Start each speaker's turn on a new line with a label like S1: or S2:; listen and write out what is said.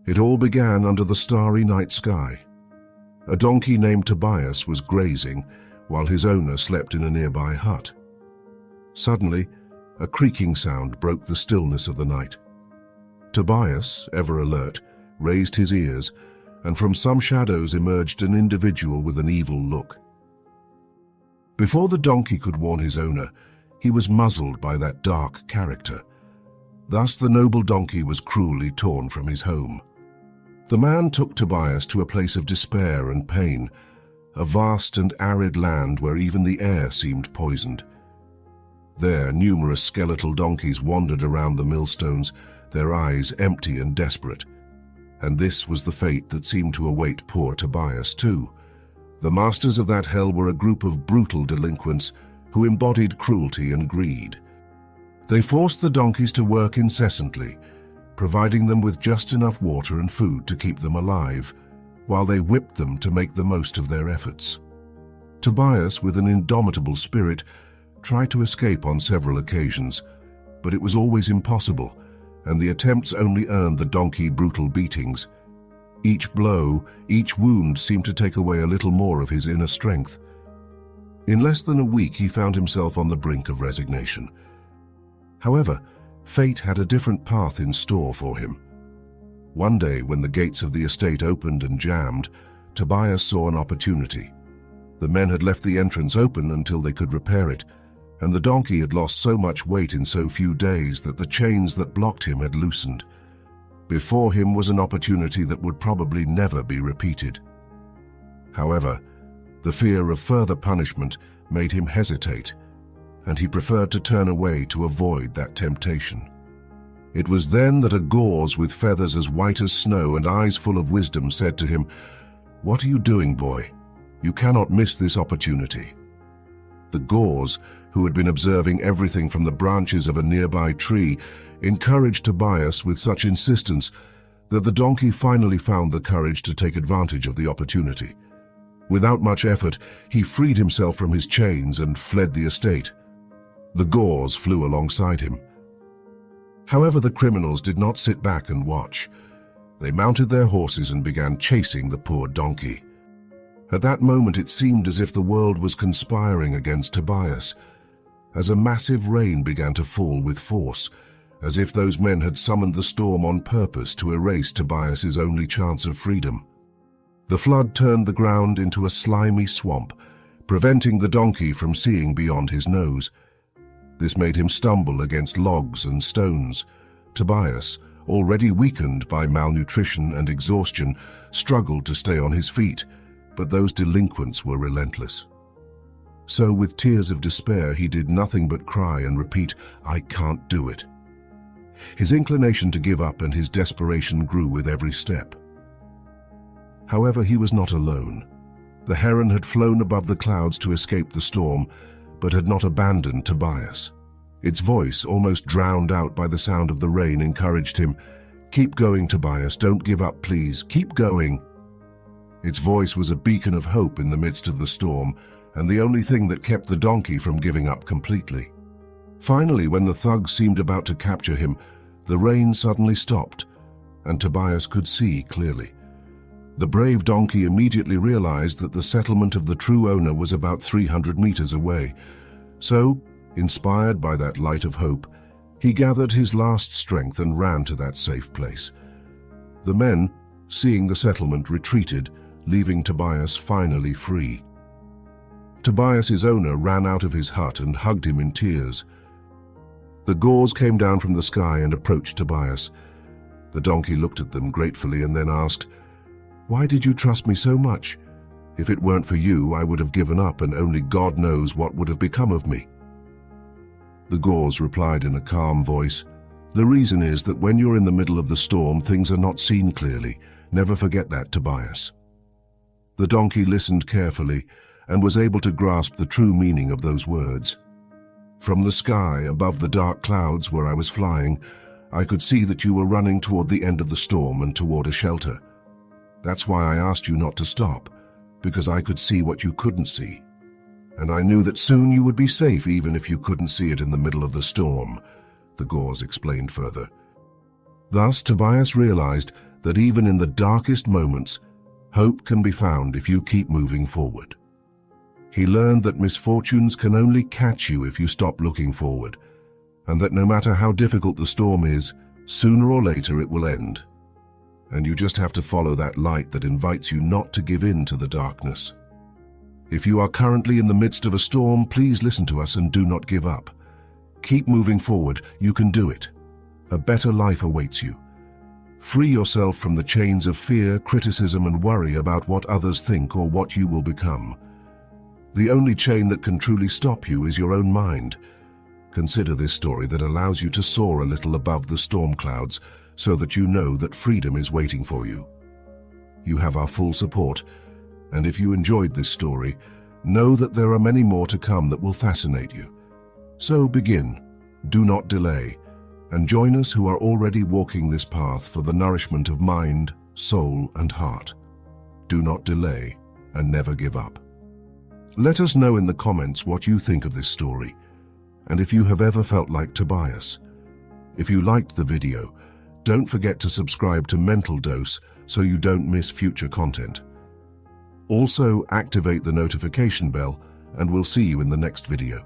S1: It all began under the starry night sky. A donkey named Tobias was grazing while his owner slept in a nearby hut. Suddenly, a creaking sound broke the stillness of the night. Tobias, ever alert, raised his ears, and from some shadows emerged an individual with an evil look. Before the donkey could warn his owner, he was muzzled by that dark character. Thus the noble donkey was cruelly torn from his home. The man took Tobias to a place of despair and pain, a vast and arid land where even the air seemed poisoned. There, numerous skeletal donkeys wandered around the millstones, their eyes empty and desperate. And this was the fate that seemed to await poor Tobias too. The masters of that hell were a group of brutal delinquents who embodied cruelty and greed. They forced the donkeys to work incessantly, providing them with just enough water and food to keep them alive, while they whipped them to make the most of their efforts. Tobias, with an indomitable spirit, tried to escape on several occasions, but it was always impossible, and the attempts only earned the donkey brutal beatings. Each blow, each wound seemed to take away a little more of his inner strength. In less than a week, he found himself on the brink of resignation. However, fate had a different path in store for him. One day, when the gates of the estate opened and jammed, Tobias saw an opportunity. The men had left the entrance open until they could repair it, and the donkey had lost so much weight in so few days that the chains that blocked him had loosened. Before him was an opportunity that would probably never be repeated. However, the fear of further punishment made him hesitate, and he preferred to turn away to avoid that temptation. It was then that a gauze with feathers as white as snow and eyes full of wisdom said to him, "What are you doing, boy? You cannot miss this opportunity." The gauze, who had been observing everything from the branches of a nearby tree, encouraged Tobias with such insistence that the donkey finally found the courage to take advantage of the opportunity. Without much effort, he freed himself from his chains and fled the estate. The gauze flew alongside him. However, the criminals did not sit back and watch. They mounted their horses and began chasing the poor donkey. At that moment, it seemed as if the world was conspiring against Tobias, as a massive rain began to fall with force, as if those men had summoned the storm on purpose to erase Tobias's only chance of freedom. The flood turned the ground into a slimy swamp, preventing the donkey from seeing beyond his nose. This made him stumble against logs and stones. Tobias, already weakened by malnutrition and exhaustion, struggled to stay on his feet, but those delinquents were relentless. So, with tears of despair, he did nothing but cry and repeat, "I can't do it." His inclination to give up and his desperation grew with every step. However, he was not alone. The heron had flown above the clouds to escape the storm, but had not abandoned Tobias. Its voice, almost drowned out by the sound of the rain, encouraged him, "Keep going, Tobias, don't give up, please, keep going." Its voice was a beacon of hope in the midst of the storm, and the only thing that kept the donkey from giving up completely. Finally, when the thugs seemed about to capture him, the rain suddenly stopped, and Tobias could see clearly. The brave donkey immediately realized that the settlement of the true owner was about 300 meters away. So, inspired by that light of hope, he gathered his last strength and ran to that safe place. The men, seeing the settlement, retreated, leaving Tobias finally free. Tobias's owner ran out of his hut and hugged him in tears. The gauze came down from the sky and approached Tobias. The donkey looked at them gratefully and then asked, "Why did you trust me so much? If it weren't for you, I would have given up, and only God knows what would have become of me." The gauze replied in a calm voice, "The reason is that when you're in the middle of the storm, things are not seen clearly. Never forget that, Tobias." The donkey listened carefully and was able to grasp the true meaning of those words. "From the sky, above the dark clouds where I was flying, I could see that you were running toward the end of the storm and toward a shelter. That's why I asked you not to stop, because I could see what you couldn't see. And I knew that soon you would be safe even if you couldn't see it in the middle of the storm," the gauze explained further. Thus, Tobias realized that even in the darkest moments, hope can be found if you keep moving forward. He learned that misfortunes can only catch you if you stop looking forward, and that no matter how difficult the storm is, sooner or later it will end. And you just have to follow that light that invites you not to give in to the darkness. If you are currently in the midst of a storm, please listen to us and do not give up. Keep moving forward, you can do it. A better life awaits you. Free yourself from the chains of fear, criticism, and worry about what others think or what you will become. The only chain that can truly stop you is your own mind. Consider this story that allows you to soar a little above the storm clouds so that you know that freedom is waiting for you. You have our full support, and if you enjoyed this story, know that there are many more to come that will fascinate you. So begin, do not delay, and join us who are already walking this path for the nourishment of mind, soul, and heart. Do not delay and never give up. Let us know in the comments what you think of this story, and if you have ever felt like Tobias. If you liked the video, don't forget to subscribe to Mental Dose so you don't miss future content. Also, activate the notification bell, and we'll see you in the next video.